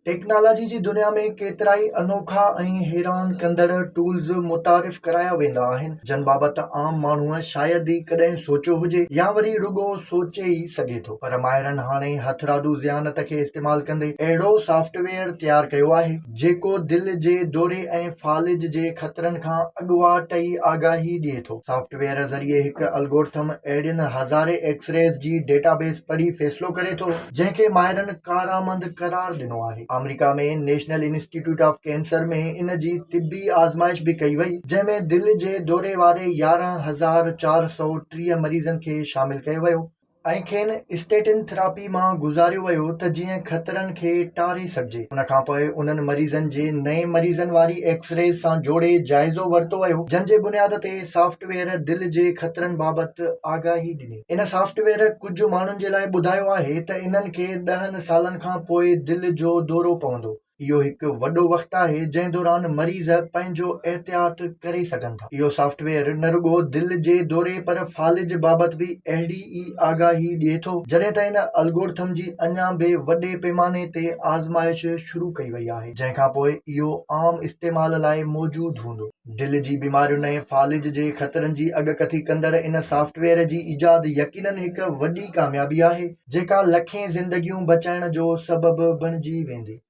Technology जी दुनिया में केतिराई अनोखा ऐं हैरान कंदड़ टूल्स मुतारिफ़ कराया वेंदा आहिनि जन बाबति आम माण्हूअ शायदि ई कॾहिं सोचियो हुजे या वरी रुॻो सोचे ई सघे थो। पर माहिरनि हाणे हथरादू ज़ियानत खे इस्तेमालु कंदे अहिड़ो सॉफ्टवेयर तयारु कयो आहे जेको दिलि जे दौरे ऐं फालिज जे ख़तरनि खां अॻुवाट ई आगाही ॾिए थो। सॉफ्टवेयर ज़रिए हिकु एल्गोरिथम अहिड़ियुनि हज़ारे एक्सरेज़ जी डेटाबेस पढ़ी फ़ैसिलो करे थो जंहिंखे माहिरनि कारआमद करार ॾिनो आहे। अमेरिका में नेशनल इंस्टीट्यूट ऑफ कैंसर में इन जी तिबी आज़माइश भी कई वई जंहिंमें दिलि जे दौरे वारे 11,430 मरीज़नि खे शामिल कयो वियो ऐं खेनि स्टेटिन थेरापी मां गुज़ारियो वियो त जीअं ख़तरनि खे टारे सघिजे। उन खां पोइ उन्हनि मरीज़नि जे नए मरीज़नि वारी एक्सरेज़ सां जोड़े जाइज़ो वरितो वियो जंहिं जे बुनियाद ते सॉफ्टवेयर दिलि जे ख़तरनि बाबति आगाही ॾिनी। इन सॉफ्टवेयर कुझु माण्हुनि जे लाइ ॿुधायो आहे त इन्हनि खे 10 सालनि खां पोइ दिलि जो दौरो पवंदो। इहो हिकु वॾो वक़्तु आहे जंहिं दौरान मरीज़ पंहिंजो एहतियात करे सघनि था। इहो सॉफ्टवेयर न रुॻो दिलि जे दौरे पर फालिज बाबति बि अहिड़ी ई आगाही ॾिए थो जॾहिं त इन एल्गोरिथम जी अञा बि वॾे पैमाने ते आज़माइश शुरू कई वई आहे जंहिंखां पोइ इहो आम इस्तेमाल लाइ मौजूदु हूंदो। दिलि जी बीमारियुनि ऐं फालिज जे ख़तरनि जी अॻकथी कंदड़ इन सॉफ्टवेयर जी ईजाद यकीनन हिकु वॾी कामयाबी आहे जेका लखें ज़िंदगियूं बचाइण जो सबबु बणिजी वेंदी।